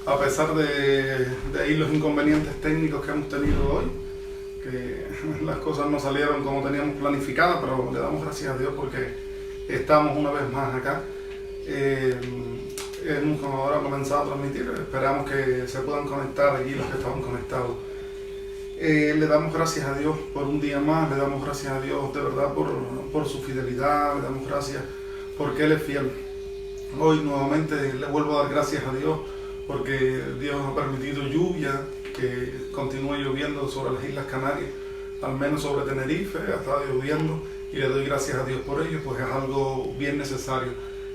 A pesar de ahí los inconvenientes técnicos que hemos tenido hoy, que las cosas no salieron como teníamos planificadas, pero le damos gracias a Dios porque estamos una vez más acá. Hemos ahora comenzado a transmitir, esperamos que se puedan conectar allí los que estaban conectados. Le damos gracias a Dios por un día más, le damos gracias a Dios de verdad por su fidelidad, le damos gracias porque Él es fiel. Hoy nuevamente le vuelvo a dar gracias a Dios porque Dios ha permitido lluvia, que continúe lloviendo sobre las Islas Canarias, al menos sobre Tenerife, ha estado lloviendo y le doy gracias a Dios por ello, pues es algo bien necesario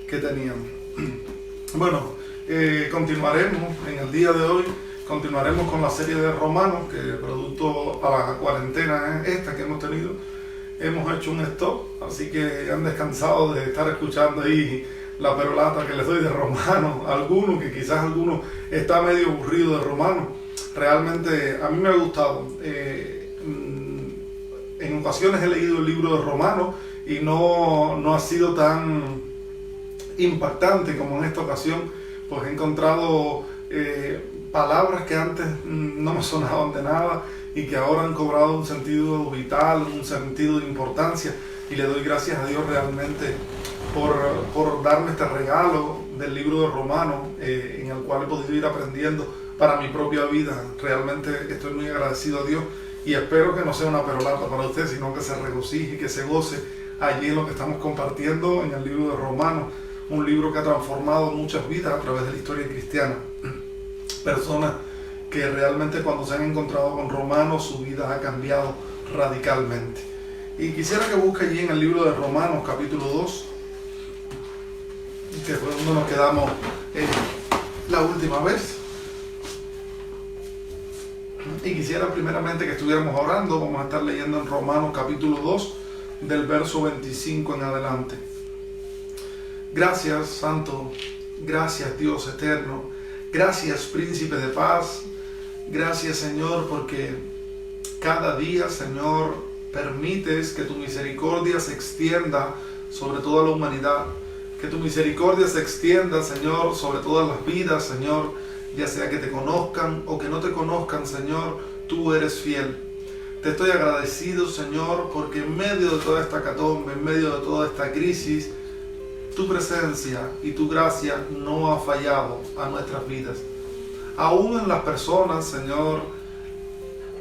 que teníamos. Bueno, continuaremos en el día de hoy, continuaremos con la serie de Romanos, que producto a la cuarentena esta que hemos tenido, hemos hecho un stop, así que han descansado de estar escuchando ahí la perolata que les doy de Romanos, algunos que quizás alguno está medio aburrido de Romanos. Realmente a mí me ha gustado. En ocasiones he leído el libro de Romanos y no ha sido tan impactante como en esta ocasión, pues he encontrado palabras que antes no me sonaban de nada y que ahora han cobrado un sentido vital, un sentido de importancia, y le doy gracias a Dios realmente por darme este regalo del libro de Romanos, en el cual he podido ir aprendiendo para mi propia vida. Realmente estoy muy agradecido a Dios y espero que no sea una perolata para usted, sino que se regocije y que se goce allí en lo que estamos compartiendo en el libro de Romanos, un libro que ha transformado muchas vidas a través de la historia cristiana. Personas que realmente cuando se han encontrado con Romanos su vida ha cambiado radicalmente. Y quisiera que busque allí en el libro de Romanos capítulo 2, que fue donde nos quedamos la última vez. Y quisiera primeramente que estuviéramos orando. Vamos a estar leyendo en Romanos capítulo 2 del verso 25 en adelante. Gracias, Santo, gracias, Dios eterno, gracias, Príncipe de paz, gracias, Señor, porque cada día, Señor, permites que tu misericordia se extienda sobre toda la humanidad, que tu misericordia se extienda, Señor, sobre todas las vidas, Señor, ya sea que te conozcan o que no te conozcan, Señor, tú eres fiel. Te estoy agradecido, Señor, porque en medio de toda esta hecatombe, en medio de toda esta crisis, tu presencia y tu gracia no ha fallado a nuestras vidas. Aún en las personas, Señor,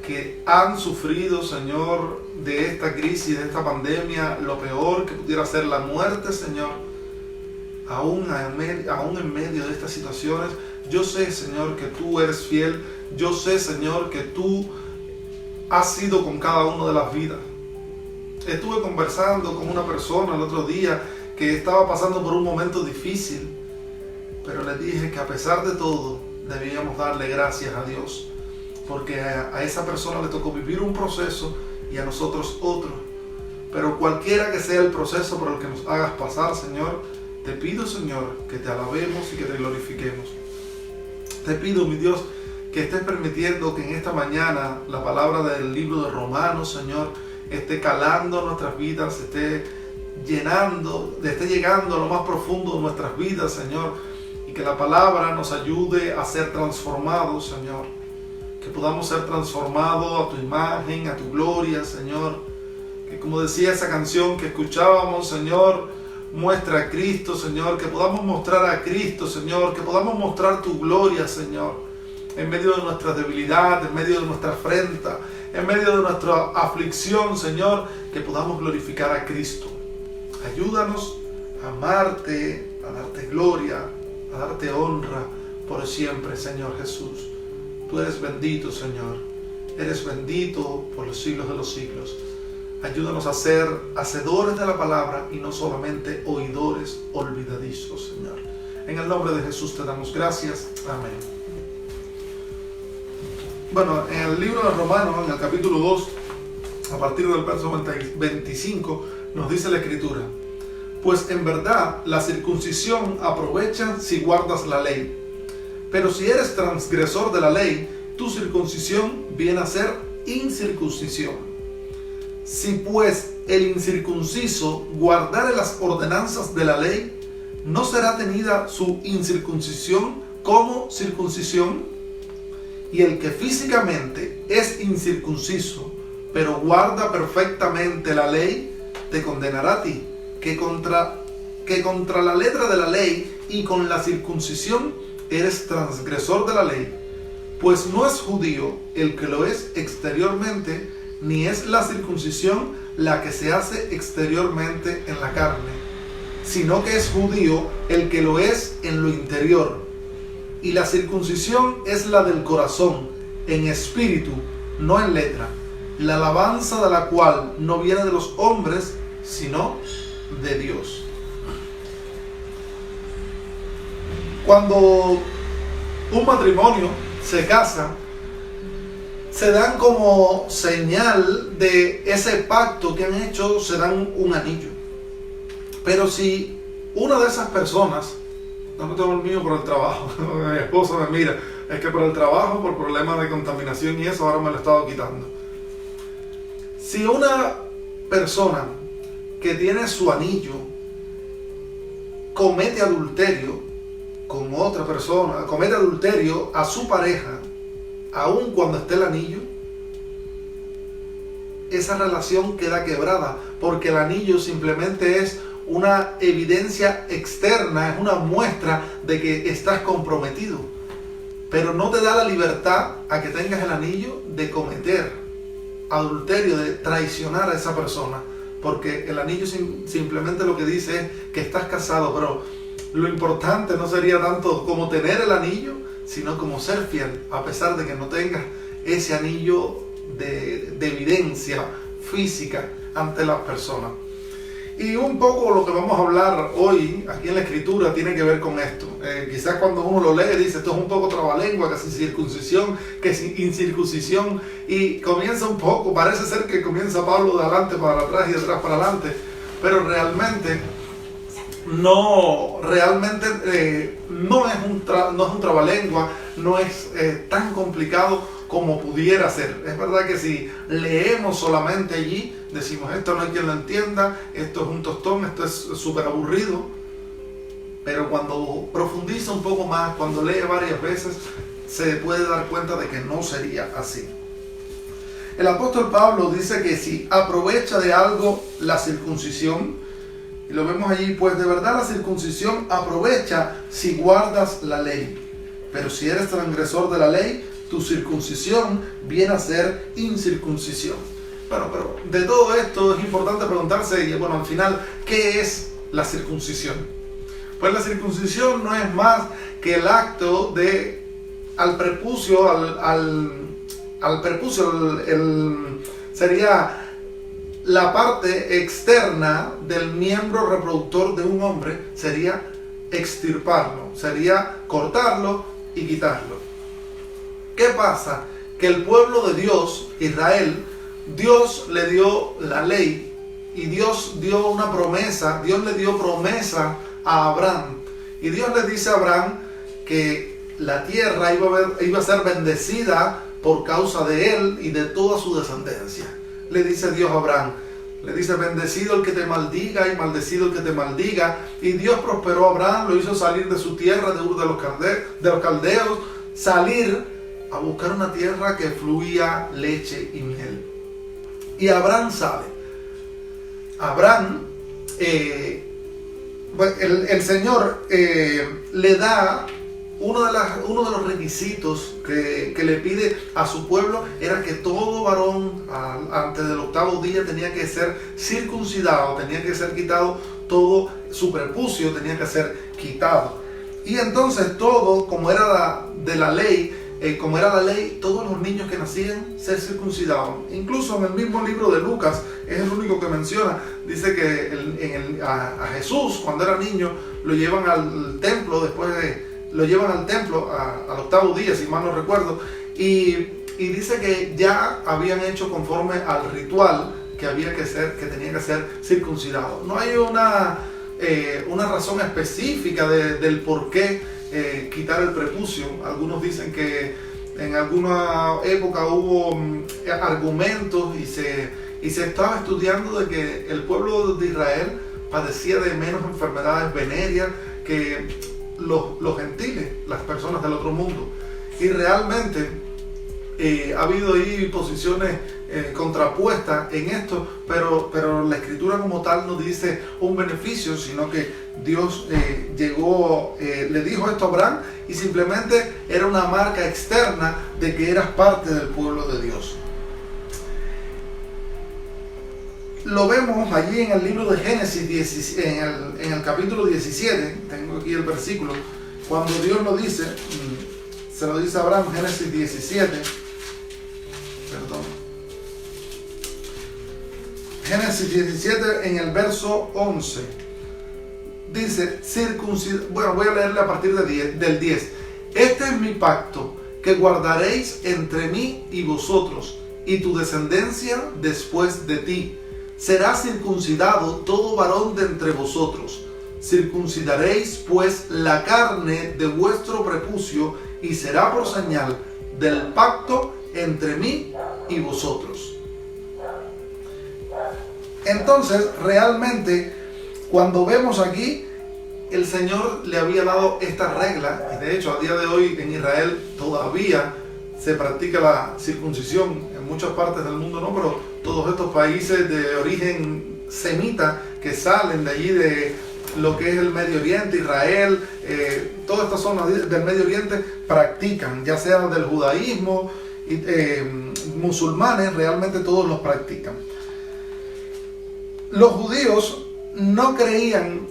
que han sufrido, Señor, de esta crisis, de esta pandemia, lo peor que pudiera ser la muerte, Señor, aún en medio de estas situaciones, yo sé, Señor, que tú eres fiel. Yo sé, Señor, que tú has sido con cada una de las vidas. Estuve conversando con una persona el otro día que estaba pasando por un momento difícil, pero le dije que a pesar de todo debíamos darle gracias a Dios, porque a esa persona le tocó vivir un proceso y a nosotros otro. Pero cualquiera que sea el proceso por el que nos hagas pasar, Señor, te pido, Señor, que te alabemos y que te glorifiquemos. Te pido, mi Dios, que estés permitiendo que en esta mañana la palabra del libro de Romanos, Señor, esté calando nuestras vidas, esté llegando a lo más profundo de nuestras vidas, Señor, y que la palabra nos ayude a ser transformados, Señor, que podamos ser transformados a tu imagen, a tu gloria, Señor, que como decía esa canción que escuchábamos, Señor, muestra a Cristo, Señor, que podamos mostrar a Cristo, Señor, que podamos mostrar tu gloria, Señor, en medio de nuestra debilidad, en medio de nuestra afrenta, en medio de nuestra aflicción, Señor, que podamos glorificar a Cristo. Ayúdanos amarte, a darte gloria, a darte honra por siempre, Señor Jesús. Tú eres bendito, Señor. Eres bendito por los siglos de los siglos. Ayúdanos a ser hacedores de la palabra y no solamente oidores olvidadizos, Señor. En el nombre de Jesús te damos gracias. Amén. Bueno, en el libro de Romanos, en el capítulo 2, a partir del verso 25, nos dice la Escritura: pues en verdad la circuncisión aprovecha si guardas la ley. Pero si eres transgresor de la ley, tu circuncisión viene a ser incircuncisión. Si pues el incircunciso guardare las ordenanzas de la ley, ¿no será tenida su incircuncisión como circuncisión? Y el que físicamente es incircunciso, pero guarda perfectamente la ley, te condenará a ti, que contra la letra de la ley y con la circuncisión eres transgresor de la ley. Pues no es judío el que lo es exteriormente, ni es la circuncisión la que se hace exteriormente en la carne, sino que es judío el que lo es en lo interior. Y la circuncisión es la del corazón, en espíritu, no en letra, la alabanza de la cual no viene de los hombres, sino de Dios. Cuando un matrimonio se casa, se dan como señal de ese pacto que han hecho, se dan un anillo. Pero si una de esas personas, no tengo el mío por el trabajo, mi esposa me mira, es que por el trabajo, por problemas de contaminación y eso, ahora me lo he estado quitando. Si una persona que tiene su anillo comete adulterio con otra persona, comete adulterio a su pareja, aun cuando esté el anillo, esa relación queda quebrada, porque el anillo simplemente es una evidencia externa, es una muestra de que estás comprometido, pero no te da la libertad a que tengas el anillo de cometer adulterio, de traicionar a esa persona, porque el anillo simplemente lo que dice es que estás casado, pero lo importante no sería tanto como tener el anillo, sino como ser fiel, a pesar de que no tengas ese anillo de evidencia física ante las personas. Y un poco lo que vamos a hablar hoy aquí en la Escritura tiene que ver con esto. Quizás cuando uno lo lee dice, esto es un poco trabalengua, que si circuncisión, que si incircuncisión, y comienza un poco, parece ser que comienza Pablo de adelante para atrás y de atrás para adelante, pero realmente no es un trabalengua, no es tan complicado como pudiera ser. Es verdad que si leemos solamente allí, decimos, esto no hay quien lo entienda, esto es un tostón, esto es súper aburrido, pero cuando profundiza un poco más, cuando lee varias veces, se puede dar cuenta de que no sería así. El apóstol Pablo dice que si aprovecha de algo la circuncisión, y lo vemos allí, pues de verdad la circuncisión aprovecha si guardas la ley. Pero si eres transgresor de la ley, tu circuncisión viene a ser incircuncisión. Bueno, pero de todo esto es importante preguntarse, y bueno, al final, ¿qué es la circuncisión? Pues la circuncisión no es más que el acto de al prepucio, sería la parte externa del miembro reproductor de un hombre, sería extirparlo, sería cortarlo y quitarlo. ¿Qué pasa? Que el pueblo de Dios, Israel, Dios le dio la ley y Dios dio una promesa, Dios le dio promesa a Abraham. Y Dios le dice a Abraham que la tierra iba a ser bendecida por causa de él y de toda su descendencia. Le dice Dios a Abraham, le dice, bendecido el que te maldiga y maldecido el que te maldiga. Y Dios prosperó a Abraham, lo hizo salir de su tierra, de Ur de los caldeos, salir a buscar una tierra que fluía leche y miel. Y Abraham sale. Abraham, el Señor le da uno de los requisitos que le pide a su pueblo, era que todo varón antes del octavo día tenía que ser circuncidado, tenía que ser quitado todo su prepucio tenía que ser quitado. Y entonces todo, como era de la ley, como era la ley, todos los niños que nacían se circuncidaban. Incluso en el mismo libro de Lucas, es el único que menciona, dice que a Jesús, cuando era niño, lo llevan al templo, lo llevan al templo al octavo día, si mal no recuerdo, y dice que ya habían hecho conforme al ritual que tenía que ser circuncidado. No hay una razón específica del por qué quitar el prepucio. Algunos dicen que en alguna época hubo argumentos y se estaba estudiando de que el pueblo de Israel padecía de menos enfermedades venéreas que los gentiles, las personas del otro mundo. Y realmente ha habido ahí posiciones contrapuestas en esto, pero la escritura como tal no dice un beneficio, sino que Dios le dijo esto a Abraham y simplemente era una marca externa de que eras parte del pueblo de Dios. Lo vemos allí en el libro de Génesis, en el capítulo 17, tengo aquí el versículo, cuando Dios lo dice, se lo dice a Abraham, Génesis 17, Génesis 17 en el verso 11, dice, bueno, voy a leerle a partir del 10. Este es mi pacto que guardaréis entre mí y vosotros, y tu descendencia después de ti. Será circuncidado todo varón de entre vosotros. Circuncidaréis pues la carne de vuestro prepucio, y será por señal del pacto entre mí y vosotros. Entonces, realmente, cuando vemos aquí, el Señor le había dado esta regla, y de hecho a día de hoy en Israel todavía se practica la circuncisión, en muchas partes del mundo no, pero todos estos países de origen semita que salen de allí de lo que es el Medio Oriente, Israel, todas estas zonas del Medio Oriente practican, ya sea del judaísmo, musulmanes, realmente todos los practican. Los judíos no creían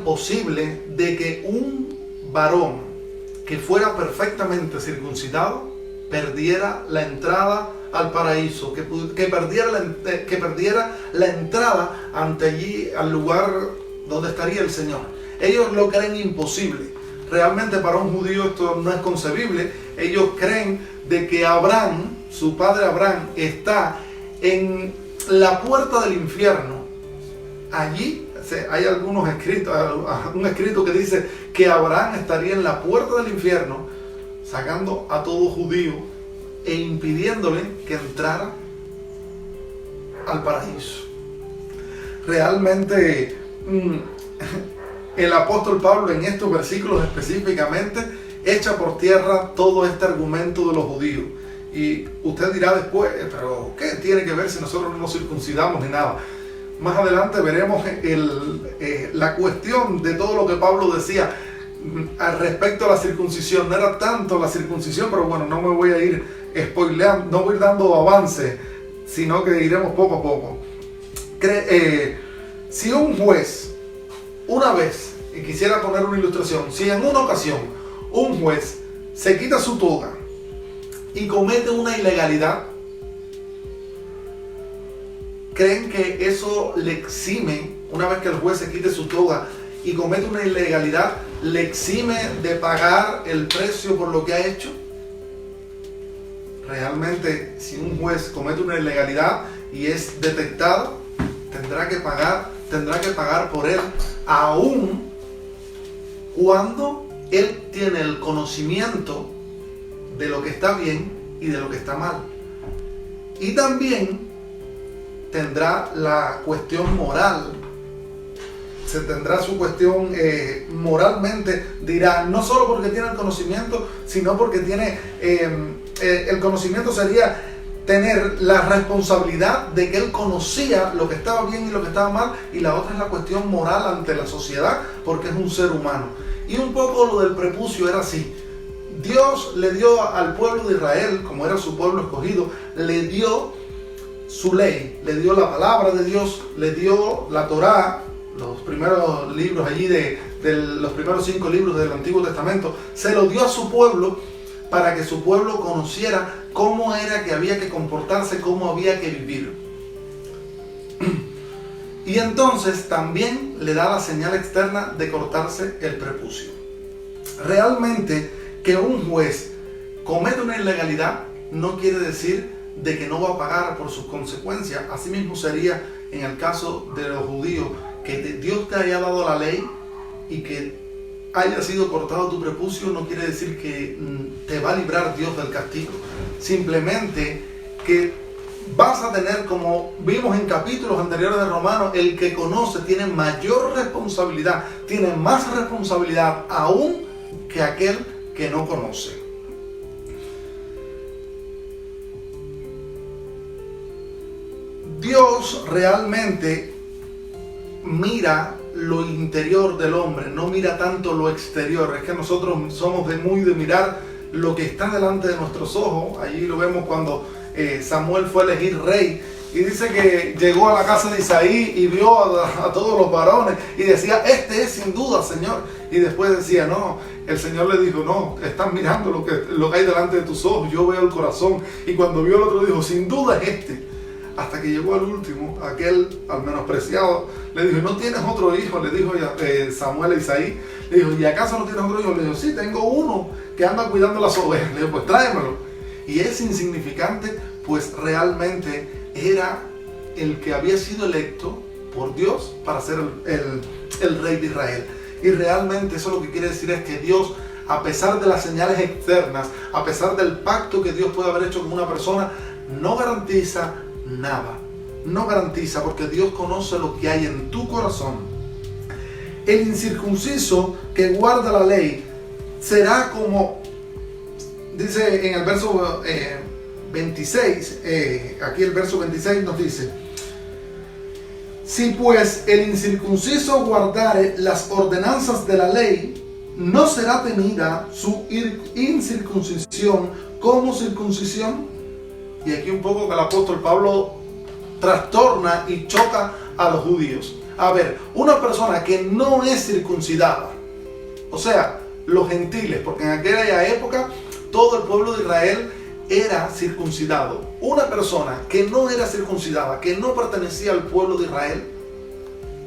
posible de que un varón que fuera perfectamente circuncidado perdiera la entrada al paraíso, que perdiera la entrada ante allí, al lugar donde estaría el Señor. Ellos lo creen imposible. Realmente para un judío esto no es concebible. Ellos creen de que Abraham, su padre Abraham, está en la puerta del infierno. Allí hay algunos escritos, un escrito que dice que Abraham estaría en la puerta del infierno, sacando a todo judío e impidiéndole que entrara al paraíso. Realmente el apóstol Pablo en estos versículos específicamente echa por tierra todo este argumento de los judíos. Y usted dirá después, pero ¿qué tiene que ver si nosotros no nos circuncidamos ni nada? Más adelante veremos la cuestión de todo lo que Pablo decía al respecto a la circuncisión. No era tanto la circuncisión, pero bueno, no me voy a ir spoileando, no voy a ir dando avance, sino que iremos poco a poco. Si un juez, una vez, y quisiera poner una ilustración, si en una ocasión un juez se quita su toga y comete una ilegalidad, ¿creen que eso le exime, una vez que el juez se quite su toga y comete una ilegalidad, le exime de pagar el precio por lo que ha hecho? Realmente, si un juez comete una ilegalidad y es detectado, tendrá que pagar por él, aun cuando él tiene el conocimiento de lo que está bien y de lo que está mal. Y también tendrá la cuestión moral. Se tendrá su cuestión moralmente, dirá, no solo porque tiene el conocimiento, sino porque tiene el conocimiento sería tener la responsabilidad de que él conocía lo que estaba bien y lo que estaba mal, y la otra es la cuestión moral ante la sociedad, porque es un ser humano. Y un poco lo del prepucio era así. Dios le dio al pueblo de Israel, como era su pueblo escogido, le dio su ley, le dio la palabra de Dios, le dio la Torá, los primeros libros allí de los primeros 5 libros del Antiguo Testamento, se lo dio a su pueblo para que su pueblo conociera cómo era que había que comportarse, cómo había que vivir. Y entonces también le da la señal externa de cortarse el prepucio. Realmente que un juez comete una ilegalidad no quiere decir de que no va a pagar por sus consecuencias. Así mismo sería en el caso de los judíos, que Dios te haya dado la ley y que haya sido cortado tu prepucio no quiere decir que te va a librar Dios del castigo. Simplemente que vas a tener, como vimos en capítulos anteriores de Romanos, el que conoce tiene mayor responsabilidad, tiene más responsabilidad aún que aquel que no conoce. Dios realmente mira lo interior del hombre, no mira tanto lo exterior. Es que nosotros somos muy de mirar lo que está delante de nuestros ojos. Allí lo vemos cuando Samuel fue a elegir rey y dice que llegó a la casa de Isaí y vio a todos los varones y decía, este es sin duda, Señor. Y después decía, no, el Señor le dijo, no, estás mirando lo que hay delante de tus ojos, yo veo el corazón. Y cuando vio el otro dijo, sin duda es este. Hasta que llegó al último, aquel al menospreciado, le dijo, ¿no tienes otro hijo? Le dijo Samuel a Isaí. Le dijo, ¿y acaso no tienes otro hijo? Le dijo, sí, tengo uno que anda cuidando las ovejas. Le dijo, pues tráemelo. Y ese insignificante, pues realmente era el que había sido electo por Dios para ser el rey de Israel. Y realmente eso lo que quiere decir es que Dios, a pesar de las señales externas, a pesar del pacto que Dios puede haber hecho con una persona, no garantiza nada. No garantiza, porque Dios conoce lo que hay en tu corazón. El incircunciso que guarda la ley será como, dice en el verso 26, aquí el verso 26 nos dice, si pues el incircunciso guardare las ordenanzas de la ley, no será tenida su incircuncisión como circuncisión. Y aquí un poco que el apóstol Pablo trastorna y choca a los judíos. A ver, una persona que no es circuncidada, o sea, los gentiles, porque en aquella época todo el pueblo de Israel era circuncidado. Una persona que no era circuncidada, que no pertenecía al pueblo de Israel,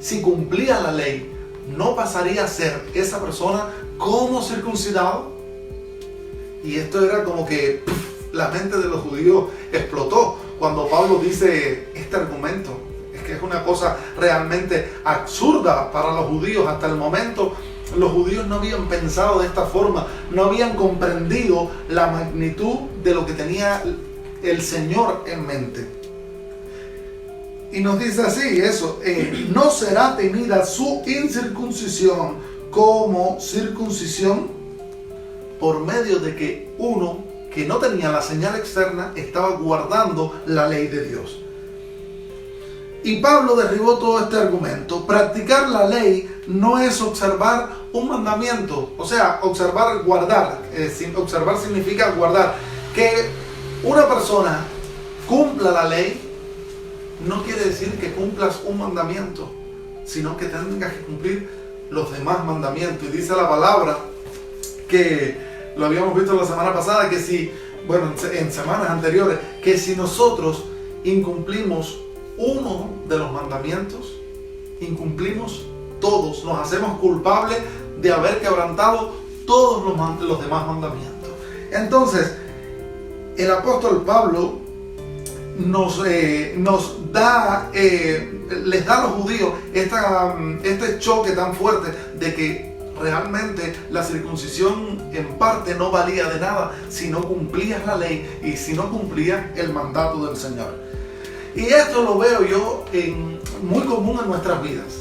si cumplía la ley, no pasaría a ser esa persona como circuncidado. Y esto era como que la mente de los judíos explotó cuando Pablo dice este argumento. Es que es una cosa realmente absurda para los judíos. Hasta el momento los judíos no habían pensado de esta forma, no habían comprendido la magnitud de lo que tenía el Señor en mente. Y nos dice así, eso, no será tenida su incircuncisión como circuncisión, por medio de que uno que no tenía la señal externa estaba guardando la ley de Dios. Y Pablo derribó todo este argumento. Practicar la ley no es observar un mandamiento, o sea, observar, guardar. Observar significa guardar. Que una persona cumpla la ley no quiere decir que cumplas un mandamiento, sino que tengas que cumplir los demás mandamientos. Y dice la palabra, que lo habíamos visto la semana pasada, que si, bueno, en semanas anteriores, que si nosotros incumplimos uno de los mandamientos, incumplimos todos, nos hacemos culpables de haber quebrantado todos los demás mandamientos. Entonces, el apóstol Pablo les da a los judíos este choque tan fuerte de que realmente la circuncisión en parte no valía de nada si no cumplías la ley y si no cumplías el mandato del Señor. Y esto lo veo yo muy común en nuestras vidas.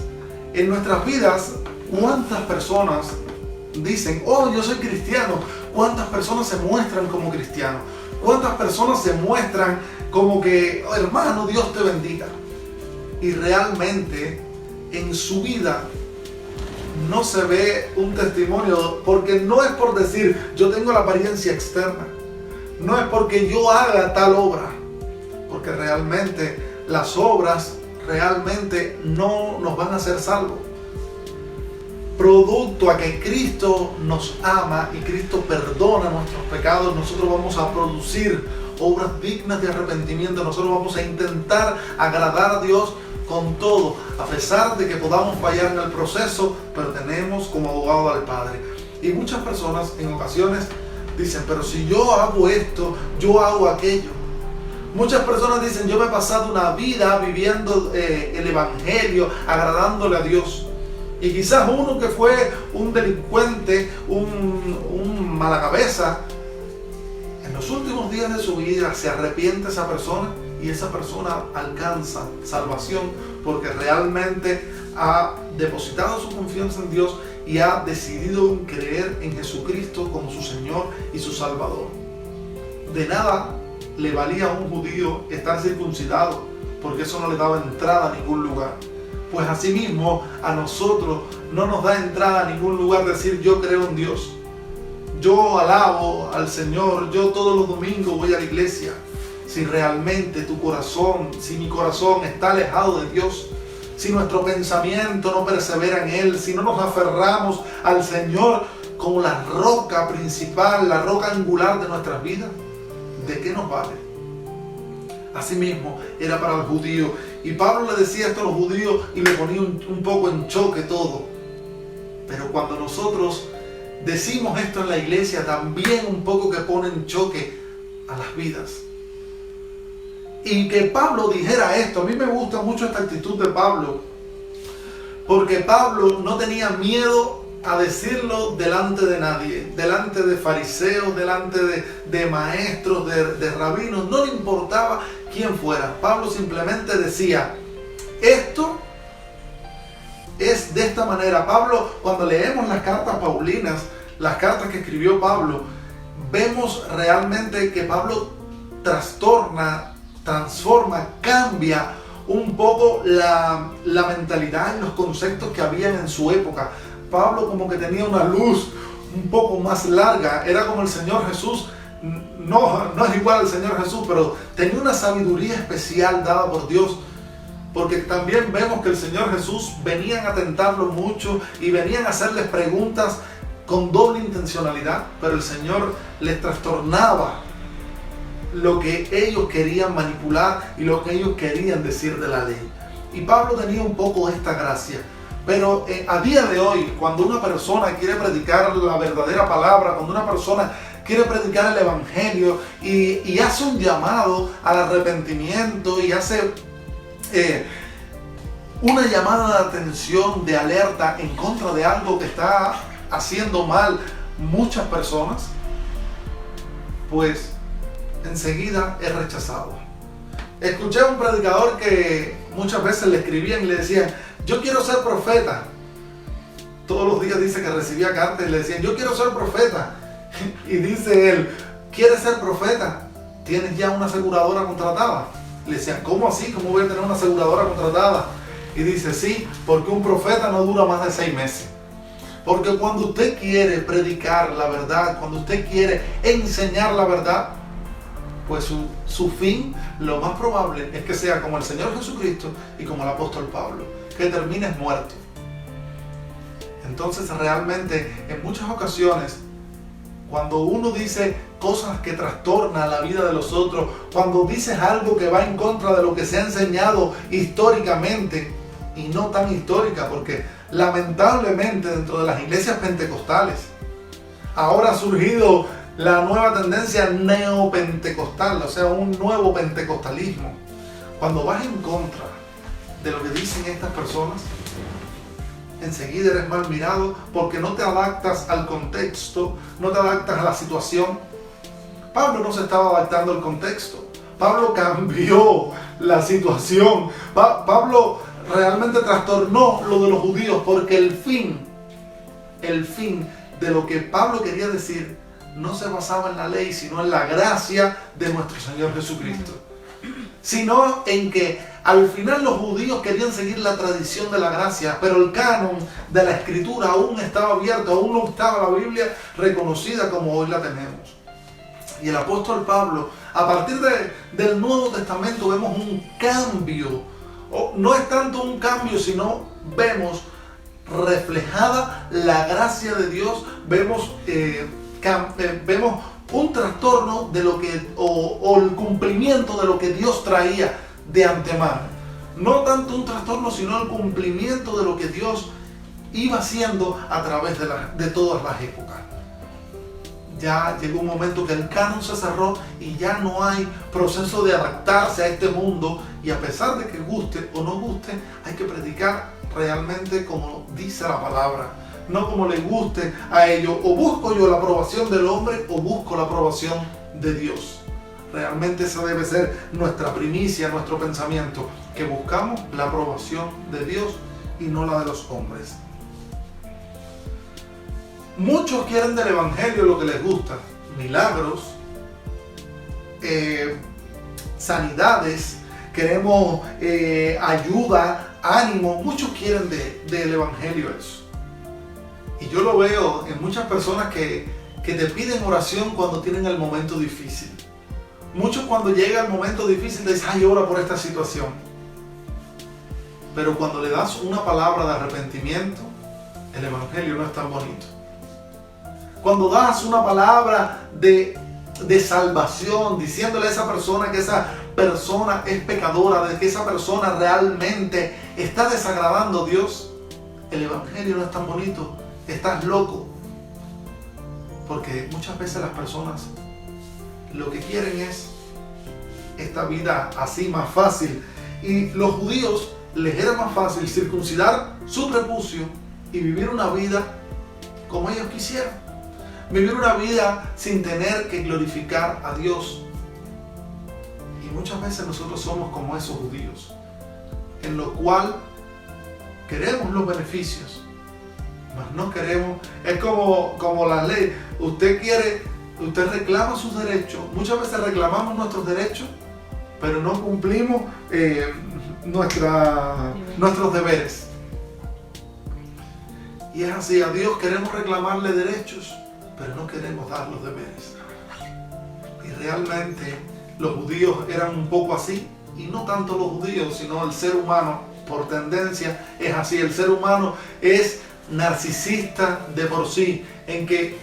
En nuestras vidas, ¿cuántas personas dicen, oh, yo soy cristiano? ¿Cuántas personas se muestran como cristianos? ¿Cuántas personas se muestran como que, oh, hermano, Dios te bendiga? Y realmente en su vida no se ve un testimonio, porque no es por decir, yo tengo la apariencia externa. No es porque yo haga tal obra, porque realmente las obras realmente no nos van a hacer salvos. Producto a que Cristo nos ama y Cristo perdona nuestros pecados, nosotros vamos a producir obras dignas de arrepentimiento. Nosotros vamos a intentar agradar a Dios con todo, a pesar de que podamos fallar en el proceso, pero tenemos como abogado al Padre. Y muchas personas en ocasiones dicen, pero si yo hago esto, yo hago aquello. Muchas personas dicen, yo me he pasado una vida viviendo el Evangelio, agradándole a Dios. Y quizás uno que fue un delincuente, un malacabeza, en los últimos días de su vida se arrepiente esa persona y esa persona alcanza salvación porque realmente ha depositado su confianza en Dios y ha decidido creer en Jesucristo como su Señor y su Salvador. De nada le valía a un judío estar circuncidado, porque eso no le daba entrada a ningún lugar. Pues asimismo a nosotros no nos da entrada a ningún lugar decir yo creo en Dios, yo alabo al Señor, yo todos los domingos voy a la iglesia. Si realmente tu corazón, si mi corazón está alejado de Dios, si nuestro pensamiento no persevera en Él, si no nos aferramos al Señor como la roca principal, la roca angular de nuestras vidas, ¿de qué nos vale? Asimismo era para el judío, y Pablo le decía esto a los judíos y le ponía un poco en choque todo. Pero cuando nosotros decimos esto en la iglesia, también un poco que pone en choque a las vidas. Y que Pablo dijera esto, a mí me gusta mucho esta actitud de Pablo, porque Pablo no tenía miedo a decirlo delante de nadie, delante de fariseos, delante de maestros, de rabinos, no le importaba quién fuera. Pablo simplemente decía, esto es de esta manera. Pablo, cuando leemos las cartas paulinas, las cartas que escribió Pablo, vemos realmente que Pablo transforma, cambia un poco la mentalidad y los conceptos que habían en su época. Pablo como que tenía una luz un poco más larga, era como el Señor Jesús, no es igual al Señor Jesús, pero tenía una sabiduría especial dada por Dios, porque también vemos que el Señor Jesús venían a tentarlo mucho y venían a hacerles preguntas con doble intencionalidad, pero el Señor les trastornaba lo que ellos querían manipular y lo que ellos querían decir de la ley. Y Pablo tenía un poco esta gracia. Pero a día de hoy, cuando una persona quiere predicar la verdadera palabra, cuando una persona quiere predicar el Evangelio y hace un llamado al arrepentimiento y hace una llamada de atención, de alerta en contra de algo que está haciendo mal muchas personas, pues enseguida es rechazado. Escuché a un predicador que muchas veces le escribían y le decían, yo quiero ser profeta. Todos los días dice que recibía cartas y le decían, yo quiero ser profeta. Y dice él, ¿quieres ser profeta? ¿Tienes ya una aseguradora contratada? Le decían, ¿cómo así? ¿Cómo voy a tener una aseguradora contratada? Y dice, sí, porque un profeta no dura más de 6 meses. Porque cuando usted quiere predicar la verdad, cuando usted quiere enseñar la verdad, pues su fin, lo más probable es que sea como el Señor Jesucristo y como el apóstol Pablo, que termines muerto. Entonces realmente en muchas ocasiones, cuando uno dice cosas que trastornan la vida de los otros, cuando dices algo que va en contra de lo que se ha enseñado históricamente, y no tan histórica, porque lamentablemente dentro de las iglesias pentecostales ahora ha surgido la nueva tendencia neopentecostal, o sea, un nuevo pentecostalismo. Cuando vas en contra de lo que dicen estas personas, enseguida eres mal mirado porque no te adaptas al contexto, no te adaptas a la situación. Pablo no se estaba adaptando al contexto. Pablo cambió la situación. Pablo realmente trastornó lo de los judíos porque el fin de lo que Pablo quería decir no se basaba en la ley, sino en la gracia de nuestro Señor Jesucristo. Sino en que al final los judíos querían seguir la tradición de la gracia, pero el canon de la Escritura aún estaba abierto, aún no estaba la Biblia reconocida como hoy la tenemos. Y el apóstol Pablo, a partir del Nuevo Testamento, vemos un cambio no es tanto un cambio, sino vemos reflejada la gracia de Dios, vemos un trastorno de lo que, o el cumplimiento de lo que Dios traía de antemano. No tanto un trastorno, sino el cumplimiento de lo que Dios iba haciendo a través de todas las épocas. Ya llegó un momento que el canon se cerró y ya no hay proceso de adaptarse a este mundo, y a pesar de que guste o no guste, hay que predicar realmente como dice la palabra, no como le guste a ellos. O busco yo la aprobación del hombre o busco la aprobación de Dios. Realmente esa debe ser nuestra primicia, nuestro pensamiento, que buscamos la aprobación de Dios y no la de los hombres. Muchos quieren del evangelio lo que les gusta: milagros, sanidades, queremos ayuda, ánimo. Muchos quieren del evangelio eso. Y yo lo veo en muchas personas que te piden oración cuando tienen el momento difícil. Muchos, cuando llega el momento difícil, te dicen: ay, ora por esta situación. Pero cuando le das una palabra de arrepentimiento, el evangelio no es tan bonito. Cuando das una palabra de salvación, diciéndole a esa persona que esa persona es pecadora, de que esa persona realmente está desagradando a Dios, el evangelio no es tan bonito. Estás loco. Porque muchas veces las personas lo que quieren es esta vida así más fácil. Y los judíos les era más fácil circuncidar su prepucio y vivir una vida como ellos quisieran. Vivir una vida sin tener que glorificar a Dios. Y muchas veces nosotros somos como esos judíos, en lo cual queremos los beneficios, mas no queremos. Es como la ley. Usted reclama sus derechos. Muchas veces reclamamos nuestros derechos, pero no cumplimos nuestros deberes. Y es así: a Dios queremos reclamarle derechos, pero no queremos dar los deberes. Y realmente los judíos eran un poco así, y no tanto los judíos, sino el ser humano por tendencia es así. El ser humano es narcisista de por sí, en que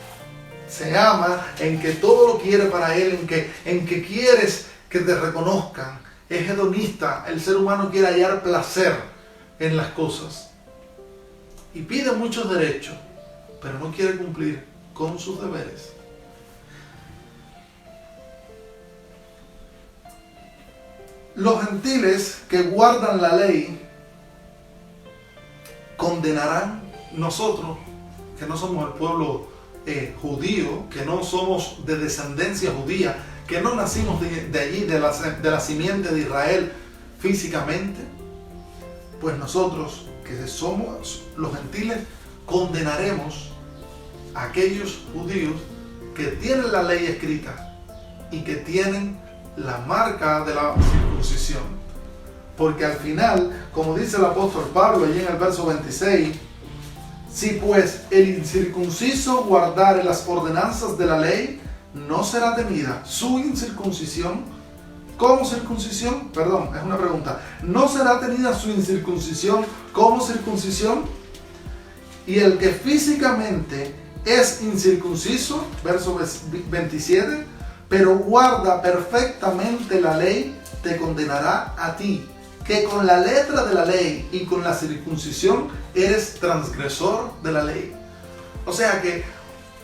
se ama, en que todo lo quiere para él, en que quieres que te reconozcan. Es hedonista. El ser humano quiere hallar placer en las cosas y pide muchos derechos, pero no quiere cumplir con sus deberes. Los gentiles que guardan la ley condenarán. Nosotros, que no somos el pueblo judío, que no somos de descendencia judía, que no nacimos de allí, de la simiente de Israel físicamente, pues nosotros, que somos los gentiles, condenaremos a aquellos judíos que tienen la ley escrita y que tienen la marca de la circuncisión. Porque al final, como dice el apóstol Pablo allí en el verso 26, si pues el incircunciso guardare las ordenanzas de la ley, no será tenida su incircuncisión como circuncisión. Perdón, es una pregunta. ¿No será tenida su incircuncisión como circuncisión? Y el que físicamente es incircunciso, verso 27, pero guarda perfectamente la ley, te condenará a ti, que con la letra de la ley y con la circuncisión eres transgresor de la ley. O sea que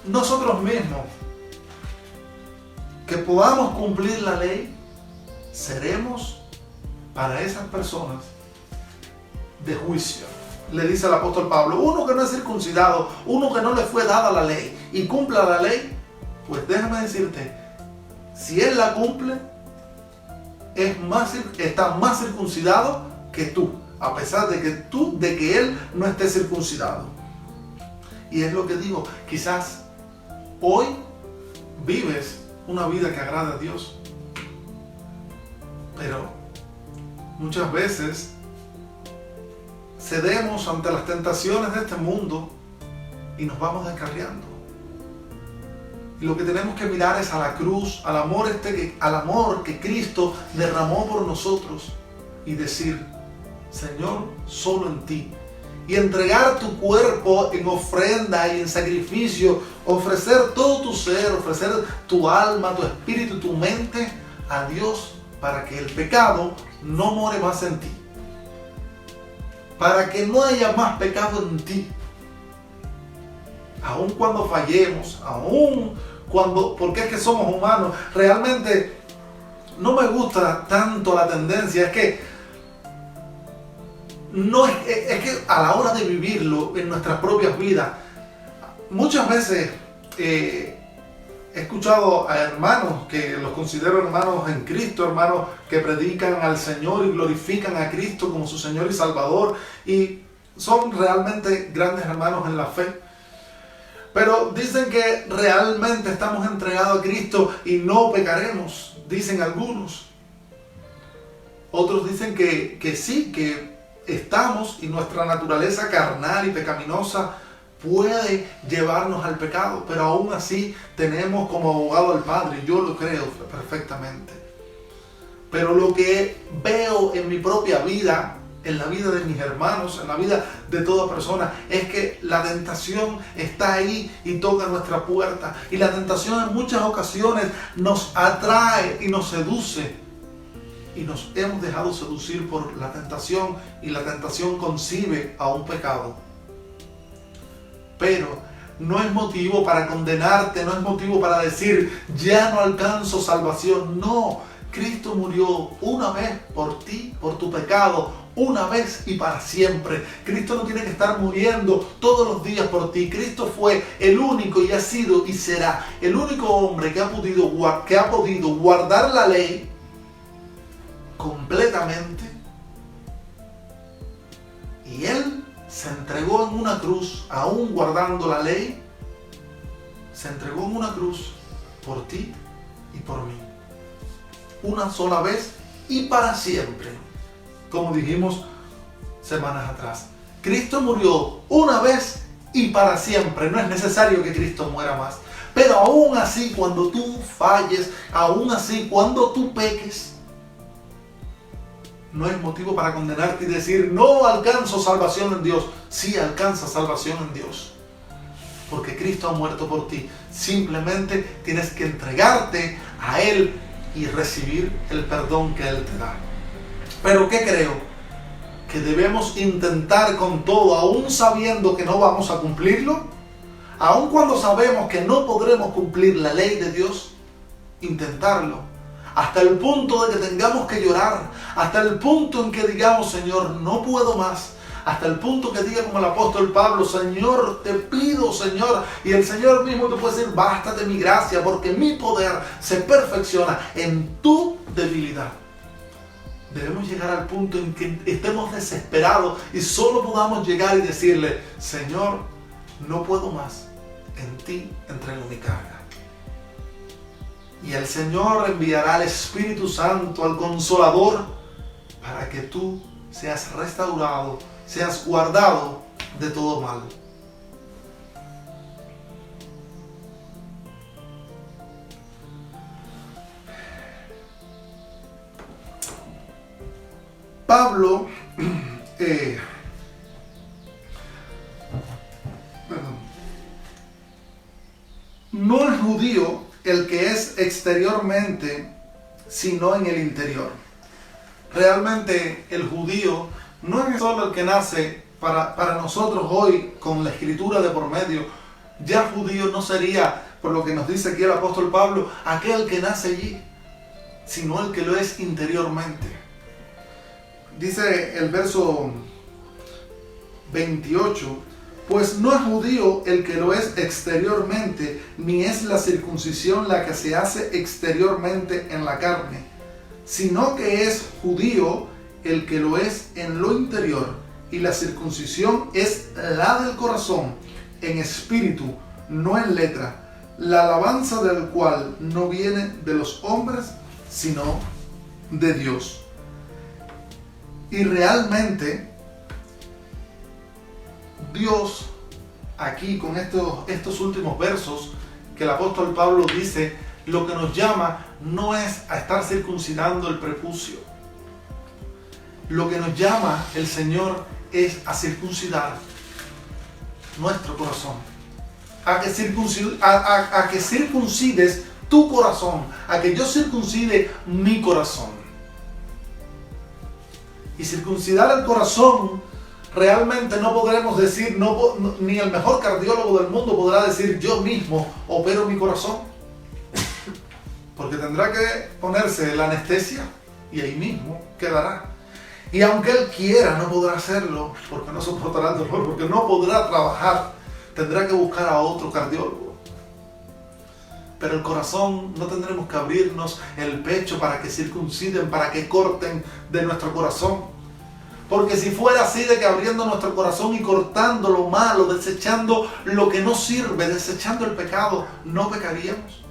nosotros mismos, que podamos cumplir la ley, seremos para esas personas de juicio. Le dice el apóstol Pablo: uno que no es circuncidado, uno que no le fue dada la ley y cumpla la ley, pues déjame decirte, si él la cumple, está más circuncidado que tú, a pesar de que él no esté circuncidado. Y es lo que digo, quizás hoy vives una vida que agrada a Dios, pero muchas veces cedemos ante las tentaciones de este mundo y nos vamos descarriando. Y lo que tenemos que mirar es a la cruz, al amor que Cristo derramó por nosotros, y decir: Señor, solo en ti. Y entregar tu cuerpo en ofrenda y en sacrificio, ofrecer todo tu ser, ofrecer tu alma, tu espíritu, tu mente a Dios para que el pecado no more más en ti. Para que no haya más pecado en ti. Aun cuando fallemos, aun cuando, porque es que somos humanos, realmente no me gusta tanto la tendencia, es que no es que a la hora de vivirlo en nuestras propias vidas, muchas veces he escuchado a hermanos que los considero hermanos en Cristo, hermanos que predican al Señor y glorifican a Cristo como su Señor y Salvador, y son realmente grandes hermanos en la fe. Pero dicen que realmente estamos entregados a Cristo y no pecaremos, dicen algunos. Otros dicen que sí, que estamos y nuestra naturaleza carnal y pecaminosa puede llevarnos al pecado, pero aún así tenemos como abogado al Padre. Yo lo creo perfectamente. Pero lo que veo en mi propia vida, en la vida de mis hermanos, en la vida de toda persona, es que la tentación está ahí y toca nuestra puerta. Y la tentación en muchas ocasiones nos atrae y nos seduce. Y nos hemos dejado seducir por la tentación, y la tentación concibe a un pecado. Pero no es motivo para condenarte, no es motivo para decir, ya no alcanzo salvación. No, Cristo murió una vez por ti, por tu pecado, una vez y para siempre. Cristo no tiene que estar muriendo todos los días por ti. Cristo fue el único y ha sido y será el único hombre que ha podido guardar la ley completamente, y Él se entregó en una cruz, aún guardando la ley, se entregó en una cruz por ti y por mí, una sola vez y para siempre, como dijimos semanas atrás. Cristo murió una vez y para siempre. No es necesario que Cristo muera más, pero aún así, cuando tú falles, aún así cuando tú peques, no es motivo para condenarte y decir, no alcanzo salvación en Dios. Sí alcanzas salvación en Dios, porque Cristo ha muerto por ti. Simplemente tienes que entregarte a Él y recibir el perdón que Él te da. Pero ¿qué creo? Que debemos intentar con todo, aún sabiendo que no vamos a cumplirlo, aún cuando sabemos que no podremos cumplir la ley de Dios, intentarlo. Hasta el punto de que tengamos que llorar, hasta el punto en que digamos, Señor, no puedo más, hasta el punto que diga como el apóstol Pablo, Señor, te pido, Señor, y el Señor mismo te puede decir, bástate mi gracia, porque mi poder se perfecciona en tu debilidad. Debemos llegar al punto en que estemos desesperados y solo podamos llegar y decirle, Señor, no puedo más, en ti entrego mi carga. Y el Señor enviará al Espíritu Santo, al Consolador, para que tú seas restaurado, seas guardado de todo mal. Pablo no es judío el que es exteriormente, sino en el interior. Realmente el judío no es solo el que nace para nosotros hoy con la escritura de por medio. Ya judío no sería, por lo que nos dice aquí el apóstol Pablo, aquel que nace allí, sino el que lo es interiormente. Dice el verso 28, pues no es judío el que lo es exteriormente, ni es la circuncisión la que se hace exteriormente en la carne, sino que es judío el que lo es en lo interior, y la circuncisión es la del corazón, en espíritu, no en letra, la alabanza del cual no viene de los hombres, sino de Dios. Y realmente Dios, aquí con estos últimos versos que el apóstol Pablo dice, lo que nos llama no es a estar circuncidando el prepucio. lo que nos llama el Señor es a circuncidar nuestro corazón. A que circuncides tu corazón. A que yo circuncide mi corazón. Y circuncidar el corazón, realmente no podremos decir, ni el mejor cardiólogo del mundo podrá decir, yo mismo opero mi corazón. Porque tendrá que ponerse la anestesia y ahí mismo quedará. Y aunque él quiera, no podrá hacerlo, porque no soportará el dolor, porque no podrá trabajar. Tendrá que buscar a otro cardiólogo. Pero el corazón, no tendremos que abrirnos el pecho para que circunciden, para que corten de nuestro corazón. Porque si fuera así, de que abriendo nuestro corazón y cortando lo malo, desechando lo que no sirve, desechando el pecado, no pecaríamos.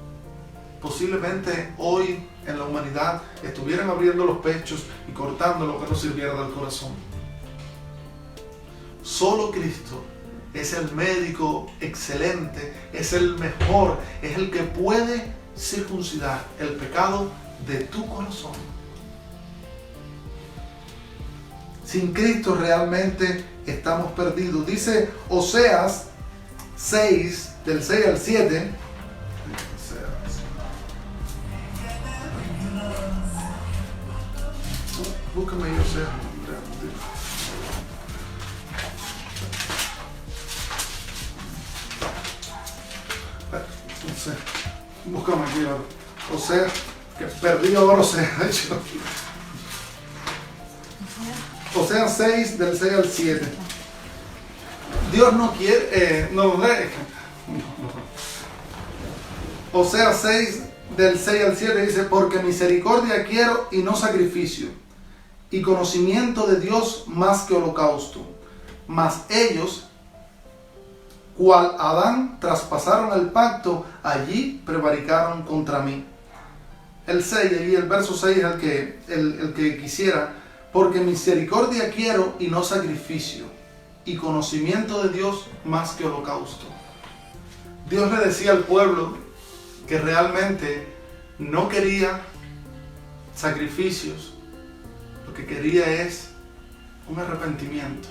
Posiblemente hoy en la humanidad estuvieran abriendo los pechos y cortando lo que no sirviera del corazón. Solo Cristo es el médico excelente, es el mejor, es el que puede circuncidar el pecado de tu corazón. Sin Cristo realmente estamos perdidos. Dice Oseas 6, del 6 al 7. Búscame ahí Oseas. Búscame aquí ahora. Oseas, que perdí ahora Oseas. Oseas 6, del 6 al 7. Dios no quiere, Oseas 6, del 6 al 7 dice, porque misericordia quiero y no sacrificio, y conocimiento de Dios más que holocausto. Mas ellos, cual Adán, traspasaron el pacto, allí prevaricaron contra mí. El 6, y el verso 6 es el que quisiera. Porque misericordia quiero y no sacrificio, y conocimiento de Dios más que holocausto. Dios le decía al pueblo que realmente no quería sacrificios, lo que quería es un arrepentimiento.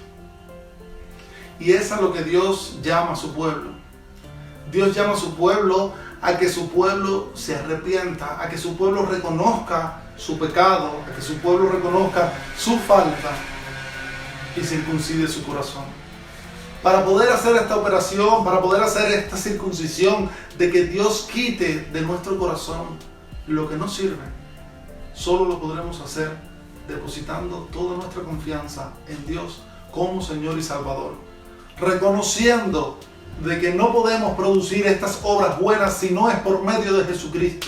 Y es a lo que Dios llama a su pueblo. Dios llama a su pueblo a que su pueblo se arrepienta, a que su pueblo reconozca su pecado, a que su pueblo reconozca su falta y circuncide su corazón. Para poder hacer esta operación, para poder hacer esta circuncisión, de que Dios quite de nuestro corazón lo que no sirve, solo lo podremos hacer depositando toda nuestra confianza en Dios como Señor y Salvador, reconociendo de que no podemos producir estas obras buenas si no es por medio de Jesucristo.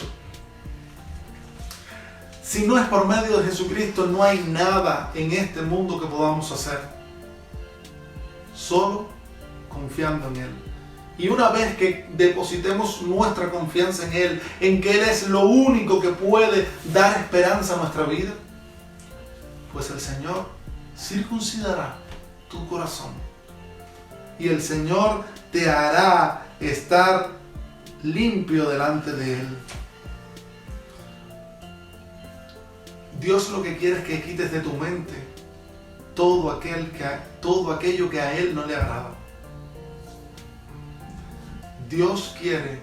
Si no es por medio de Jesucristo, no hay nada en este mundo que podamos hacer. Solo confiando en Él. Y una vez que depositemos nuestra confianza en Él, en que Él es lo único que puede dar esperanza a nuestra vida, pues el Señor circuncidará tu corazón. Y el Señor te hará estar limpio delante de Él. Dios lo que quiere es que quites de tu mente todo aquello que a Él no le agrada. Dios quiere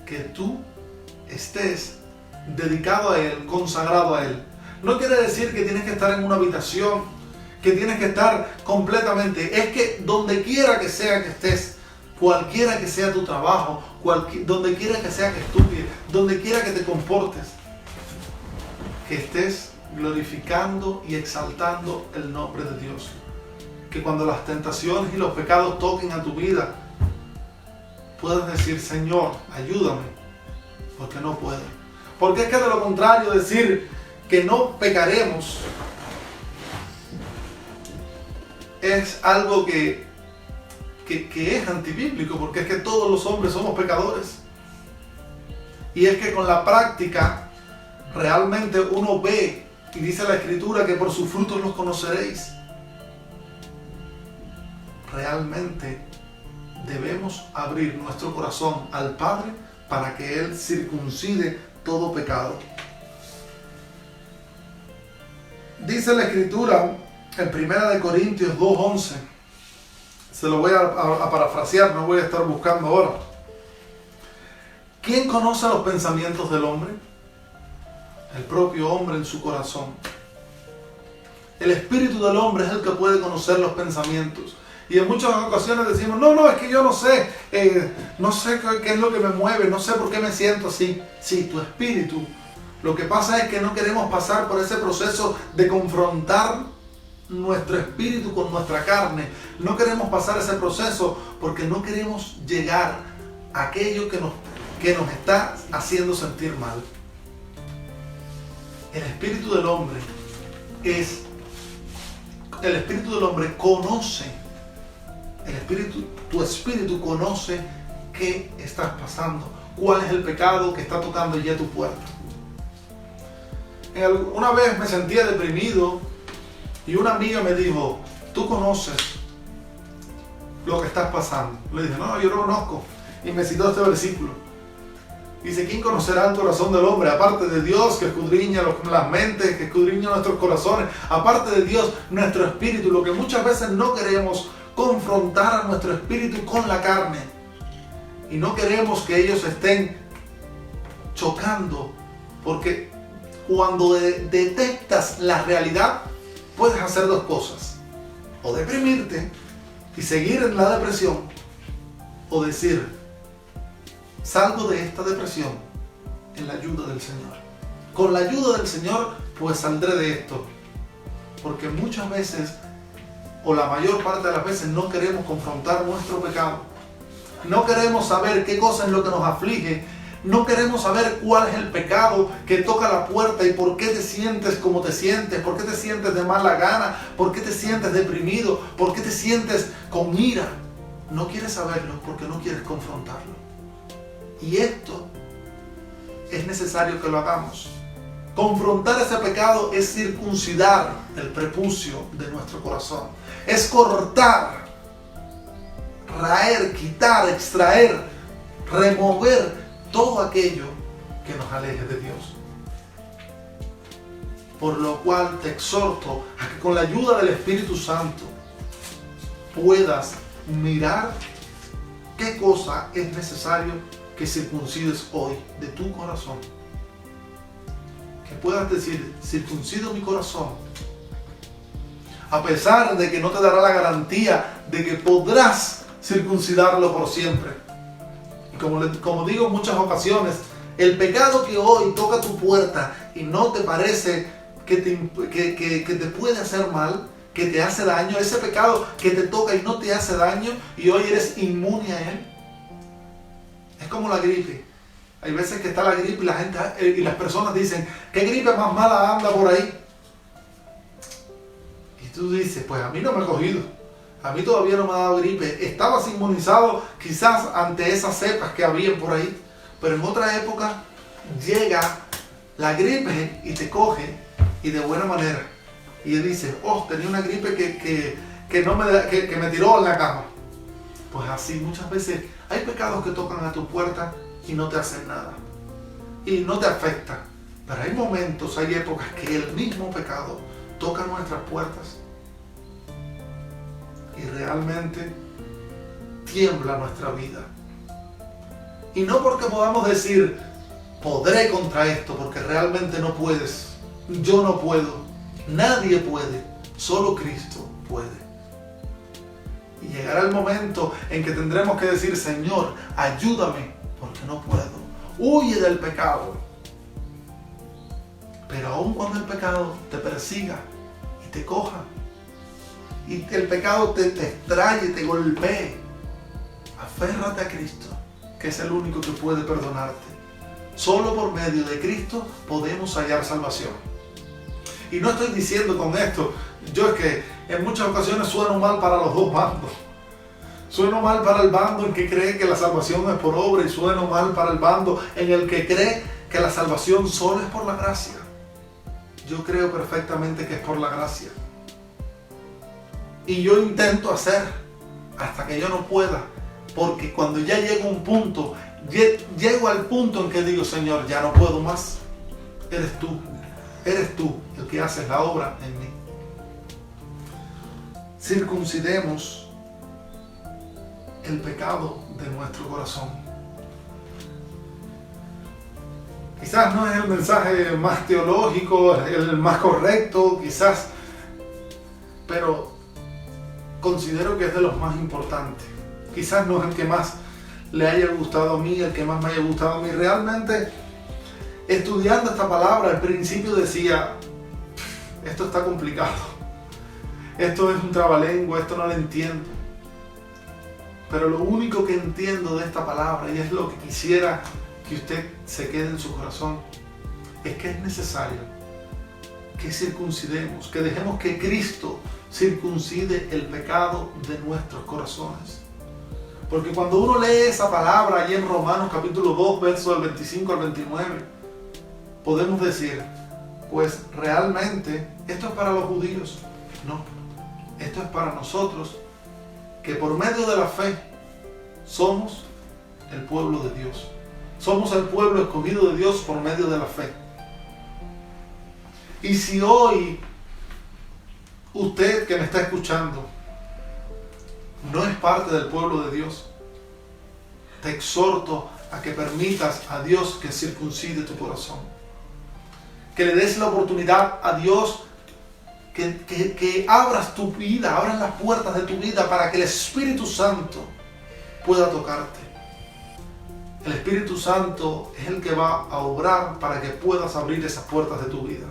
que tú estés dedicado a Él, consagrado a Él. No quiere decir que tienes que estar en una habitación, que tienes que estar completamente. Es que donde quiera que sea que estés, cualquiera que sea tu trabajo, donde quiera que sea que estudies, donde quiera que te comportes, que estés glorificando y exaltando el nombre de Dios. Que cuando las tentaciones y los pecados toquen a tu vida, puedas decir, Señor, ayúdame, porque no puedo. Porque es que de lo contrario, decir que no pecaremos es algo que es antibíblico, porque es que todos los hombres somos pecadores. Y es que con la práctica realmente uno ve, y dice la Escritura que por sus frutos los conoceréis. Realmente debemos abrir nuestro corazón al Padre para que Él circuncide todo pecado. Dice la Escritura en 1 Corintios 2:11, se lo voy a parafrasear, no voy a estar buscando ahora. ¿Quién conoce los pensamientos del hombre? El propio hombre en su corazón. El espíritu del hombre es el que puede conocer los pensamientos. Y en muchas ocasiones decimos, no, es que yo no sé qué es lo que me mueve, no sé por qué me siento así. Sí, tu espíritu. Lo que pasa es que no queremos pasar por ese proceso de confrontar nuestro espíritu con nuestra carne. No queremos pasar ese proceso porque no queremos llegar a aquello que nos está haciendo sentir mal. El espíritu del hombre conoce. Tu espíritu conoce qué estás pasando, cuál es el pecado que está tocando ya tu puerta. Una vez me sentía deprimido y una amiga me dijo, ¿tú conoces lo que estás pasando? Le dije, no, yo no conozco. Y me citó este versículo. Dice, ¿quién conocerá el corazón del hombre? Aparte de Dios que escudriña las mentes, que escudriña nuestros corazones. Aparte de Dios, nuestro espíritu. Lo que muchas veces no queremos confrontar a nuestro espíritu con la carne. Y no queremos que ellos estén chocando. Porque cuando detectas la realidad, puedes hacer dos cosas. O deprimirte y seguir en la depresión. O decir, salgo de esta depresión en la ayuda del Señor. Con la ayuda del Señor, pues saldré de esto. Porque muchas veces, o la mayor parte de las veces, no queremos confrontar nuestro pecado. No queremos saber qué cosa es lo que nos aflige. No queremos saber cuál es el pecado que toca la puerta y por qué te sientes como te sientes, por qué te sientes de mala gana, por qué te sientes deprimido, por qué te sientes con ira. No quieres saberlo porque no quieres confrontarlo. Y esto es necesario que lo hagamos. Confrontar ese pecado es circuncidar el prepucio de nuestro corazón. Es cortar, raer, quitar, extraer, remover todo aquello que nos aleje de Dios. Por lo cual te exhorto a que con la ayuda del Espíritu Santo puedas mirar qué cosa es necesario que circuncides hoy de tu corazón. Que puedas decir, circuncido mi corazón. A pesar de que no te dará la garantía de que podrás circuncidarlo por siempre. Como digo en muchas ocasiones, el pecado que hoy toca tu puerta y no te parece que te puede hacer mal, que te hace daño, ese pecado que te toca y no te hace daño y hoy eres inmune a él, es como la gripe. Hay veces que está la gripe y las personas dicen, ¿qué gripe más mala anda por ahí? Y tú dices, pues a mí no me ha cogido. A mí todavía no me ha dado gripe. Estabas inmunizado quizás ante esas cepas que habían por ahí. Pero en otra época llega la gripe y te coge y de buena manera. Y dices, tenía una gripe que me tiró en la cama. Pues así muchas veces hay pecados que tocan a tu puerta y no te hacen nada. Y no te afectan. Pero hay momentos, hay épocas que el mismo pecado toca nuestras puertas. Y realmente tiembla nuestra vida. Y no porque podamos decir, podré contra esto, porque realmente no puedes. Yo no puedo. Nadie puede. Solo Cristo puede. Y llegará el momento en que tendremos que decir, Señor, ayúdame, porque no puedo. Huye del pecado. Pero aun cuando el pecado te persiga y te coja, y el pecado te extrae, te golpee, aférrate a Cristo, que es el único que puede perdonarte. Solo por medio de Cristo podemos hallar salvación. Y no estoy diciendo con esto, yo es que en muchas ocasiones sueno mal para los dos bandos. Sueno mal para el bando en que cree que la salvación es por obra y sueno mal para el bando en el que cree que la salvación solo es por la gracia. Yo creo perfectamente que es por la gracia. Y yo intento hacer hasta que yo no pueda, porque cuando ya llego al punto en que digo, Señor, ya no puedo más, eres tú eres tú el que haces la obra en mí. Circuncidemos el pecado de nuestro corazón. Quizás no es el mensaje más teológico, el más correcto, quizás, pero considero que es de los más importantes. Quizás no es el que más le haya gustado a mí, el que más me haya gustado a mí. Realmente, estudiando esta palabra, al principio decía, esto está complicado, esto es un trabalengua, esto no lo entiendo. Pero lo único que entiendo de esta palabra, y es lo que quisiera que usted se quede en su corazón, es que es necesario que circuncidemos, que dejemos que Cristo circuncide el pecado de nuestros corazones. Porque cuando uno lee esa palabra allí en Romanos capítulo 2, versos del 25 al 29, podemos decir, pues realmente esto es para los judíos. No, esto es para nosotros, que por medio de la fe somos el pueblo de Dios. Somos el pueblo escogido de Dios por medio de la fe. Y si hoy usted que me está escuchando no es parte del pueblo de Dios, te exhorto a que permitas a Dios que circuncide tu corazón. Que le des la oportunidad a Dios que abras tu vida, abras las puertas de tu vida para que el Espíritu Santo pueda tocarte. El Espíritu Santo es el que va a obrar para que puedas abrir esas puertas de tu vida.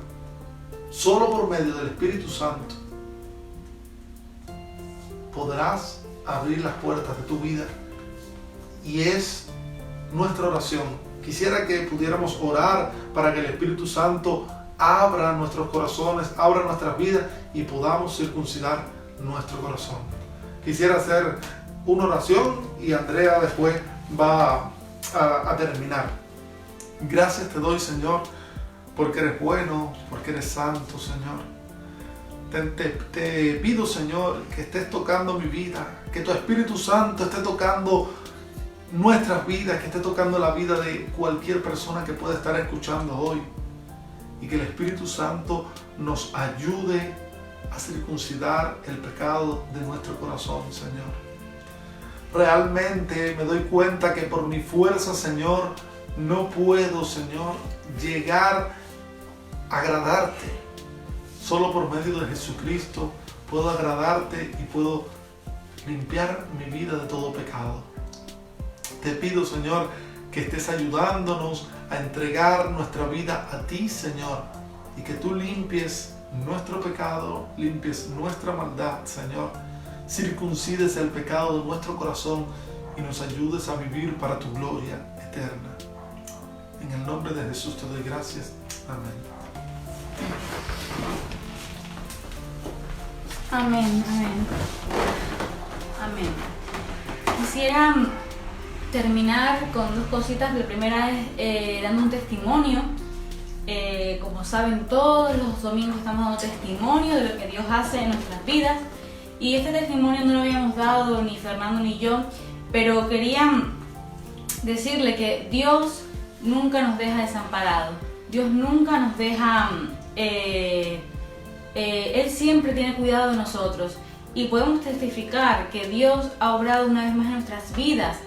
Solo por medio del Espíritu Santo podrás abrir las puertas de tu vida. Y es nuestra oración. Quisiera que pudiéramos orar para que el Espíritu Santo abra nuestros corazones, abra nuestras vidas y podamos circuncidar nuestro corazón. Quisiera hacer una oración y Andrea después va a terminar. Gracias te doy, Señor, porque eres bueno, porque eres santo, Señor. Te pido, Señor, que estés tocando mi vida, que tu Espíritu Santo esté tocando nuestras vidas, que esté tocando la vida de cualquier persona que pueda estar escuchando hoy, y que el Espíritu Santo nos ayude a circuncidar el pecado de nuestro corazón, Señor. Realmente me doy cuenta que por mi fuerza, Señor, no puedo, Señor, llegar a agradarte. Solo por medio de Jesucristo puedo agradarte y puedo limpiar mi vida de todo pecado. Te pido, Señor, que estés ayudándonos a entregar nuestra vida a ti, Señor, y que tú limpies nuestro pecado, limpies nuestra maldad, Señor. Circuncides el pecado de nuestro corazón y nos ayudes a vivir para tu gloria eterna. En el nombre de Jesús te doy gracias. Amén. Amén, amén. Amén. Quisiera terminar con dos cositas. La primera es dando un testimonio. Como saben, todos los domingos estamos dando testimonio de lo que Dios hace en nuestras vidas. Y este testimonio no lo habíamos dado ni Fernando ni yo, pero quería decirle que Dios nunca nos deja desamparados. Dios nunca nos deja... Él siempre tiene cuidado de nosotros. Y podemos testificar que Dios ha obrado una vez más en nuestras vidas.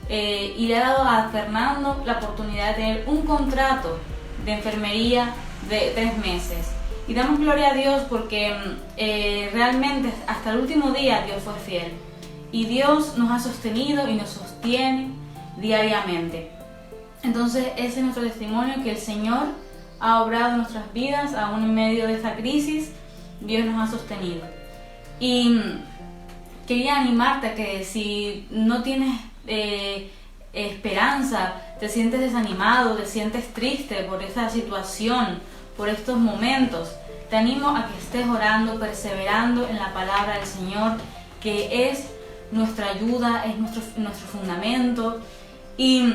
Y le ha dado a Fernando la oportunidad de tener un contrato de enfermería de 3 meses. Y damos gloria a Dios porque realmente hasta el último día Dios fue fiel. Y Dios nos ha sostenido y nos sostiene diariamente. Entonces ese es nuestro testimonio, que el Señor ha obrado en nuestras vidas, aún en medio de esta crisis, Dios nos ha sostenido. Y quería animarte a que si no tienes esperanza, te sientes desanimado, te sientes triste por esta situación, por estos momentos, te animo a que estés orando, perseverando en la palabra del Señor, que es nuestra ayuda, es nuestro fundamento. Y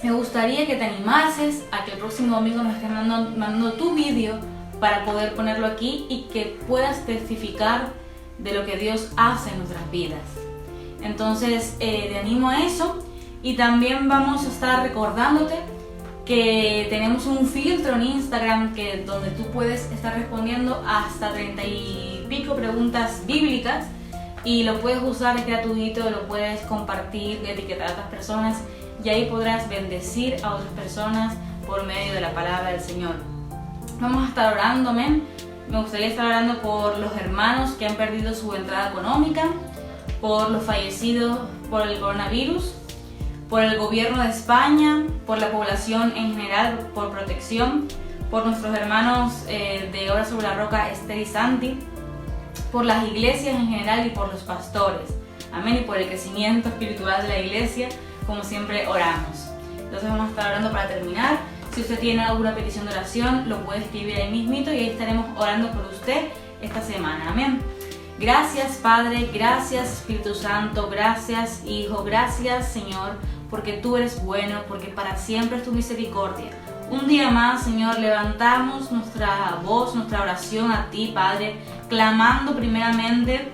me gustaría que te animases a que el próximo domingo nos estés mandando tu vídeo para poder ponerlo aquí y que puedas testificar de lo que Dios hace en nuestras vidas. Entonces te animo a eso, y también vamos a estar recordándote que tenemos un filtro en Instagram donde tú puedes estar respondiendo hasta 30 y pico preguntas bíblicas, y lo puedes usar, es gratuito, lo puedes compartir, etiquetar a otras personas, y ahí podrás bendecir a otras personas por medio de la palabra del Señor. Vamos a estar orando, amén. Me gustaría estar orando por los hermanos que han perdido su entrada económica, por los fallecidos por el coronavirus, por el gobierno de España, por la población en general, por protección, por nuestros hermanos de Obra sobre la Roca, Esther y Santi, por las iglesias en general y por los pastores. Amén. Y por el crecimiento espiritual de la iglesia, como siempre oramos. Entonces vamos a estar orando para terminar. Si usted tiene alguna petición de oración, lo puede escribir ahí mismito y ahí estaremos orando por usted esta semana. Amén. Gracias Padre, gracias Espíritu Santo, gracias Hijo, gracias Señor, porque tú eres bueno, porque para siempre es tu misericordia. Un día más, Señor, levantamos nuestra voz, nuestra oración a ti, Padre, clamando primeramente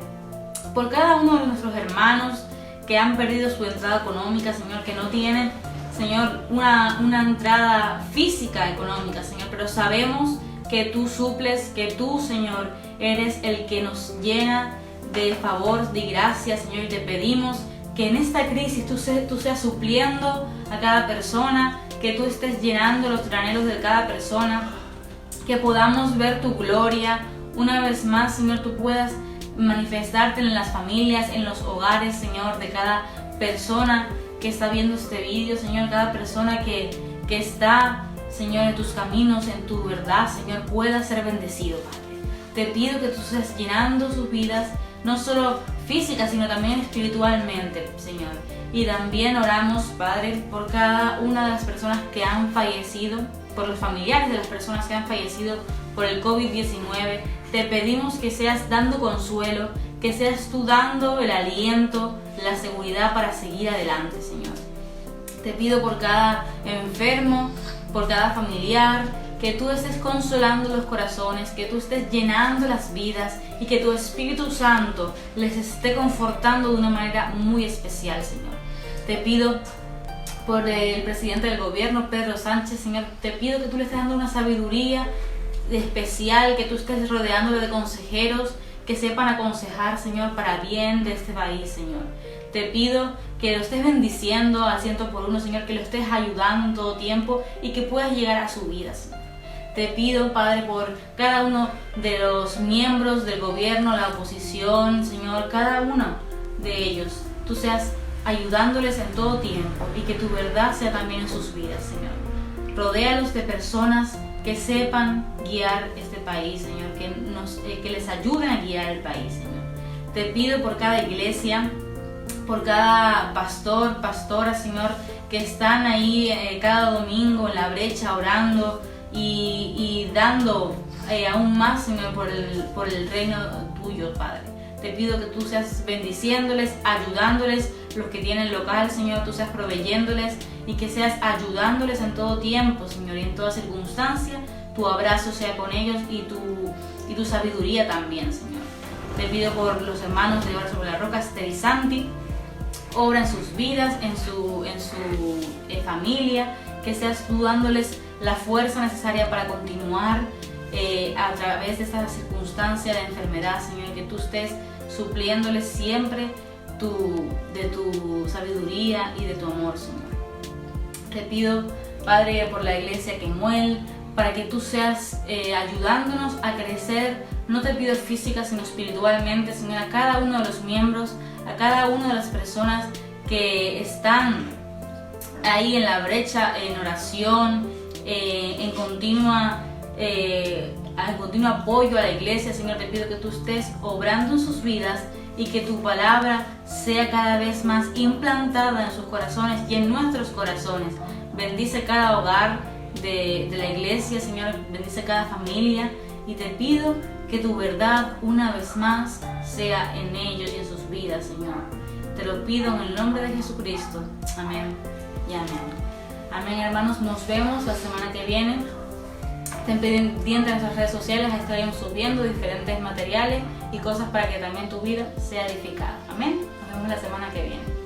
por cada uno de nuestros hermanos que han perdido su entrada económica, Señor, que no tienen, Señor, una entrada física económica, Señor, pero sabemos que tú suples, que tú, Señor, eres el que nos llena de favor, de gracia, Señor, y te pedimos que en esta crisis tú seas supliendo a cada persona, que tú estés llenando los anhelos de cada persona, que podamos ver tu gloria una vez más, Señor, tú puedas manifestarte en las familias, en los hogares, Señor, de cada persona que está viendo este vídeo, Señor, cada persona que está, Señor, en tus caminos, en tu verdad, Señor, pueda ser bendecido, Padre. Te pido que tú estés llenando sus vidas, no solo física, sino también espiritualmente, Señor. Y también oramos, Padre, por cada una de las personas que han fallecido, por los familiares de las personas que han fallecido por el COVID-19. Te pedimos que seas dando consuelo, que seas tú dando el aliento, la seguridad para seguir adelante, Señor. Te pido por cada enfermo, por cada familiar, que tú estés consolando los corazones, que tú estés llenando las vidas y que tu Espíritu Santo les esté confortando de una manera muy especial, Señor. Te pido por el presidente del gobierno, Pedro Sánchez, Señor, te pido que tú le estés dando una sabiduría especial, que tú estés rodeándolo de consejeros que sepan aconsejar, Señor, para bien de este país, Señor. Te pido que lo estés bendiciendo al 100%, Señor, que lo estés ayudando en todo tiempo y que puedas llegar a su vida, Señor. Te pido, Padre, por cada uno de los miembros del gobierno, la oposición, Señor, cada uno de ellos, tú seas ayudándoles en todo tiempo y que tu verdad sea también en sus vidas, Señor. Rodéalos de personas que sepan guiar este país, Señor, que les ayuden a guiar el país, Señor. Te pido por cada iglesia, por cada pastor, pastora, Señor, que están ahí cada domingo en la brecha orando y dando aún más, Señor, por el reino tuyo, Padre. Te pido que tú seas bendiciéndoles, ayudándoles, los que tienen local, Señor, tú seas proveyéndoles y que seas ayudándoles en todo tiempo, Señor, y en toda circunstancia. Tu abrazo sea con ellos y tu sabiduría también, Señor. Te pido por los hermanos de Obra sobre la Roca, Esther y Santi, obra en sus vidas, en su familia, que seas tú dándoles la fuerza necesaria para continuar a través de esta circunstancia de enfermedad, Señor, que tú estés supliéndoles siempre de tu sabiduría y de tu amor, Señor. Te pido, Padre, por la iglesia Kemuel, para que tú seas ayudándonos a crecer, no te pido física, sino espiritualmente, Señor, a cada uno de los miembros, a cada una de las personas que están ahí en la brecha, en oración, en continuo apoyo a la iglesia, Señor. Te pido que tú estés obrando en sus vidas y que tu palabra sea cada vez más implantada en sus corazones y en nuestros corazones. Bendice cada hogar de la iglesia, Señor, bendice cada familia y te pido que tu verdad una vez más sea en ellos y en sus vidas, Señor. Te lo pido en el nombre de Jesucristo. Amén y amén. Amén, hermanos. Nos vemos la semana que viene. Estén pendientes de nuestras redes sociales. Ahí estaremos subiendo diferentes materiales y cosas para que también tu vida sea edificada. Amén. Nos vemos la semana que viene.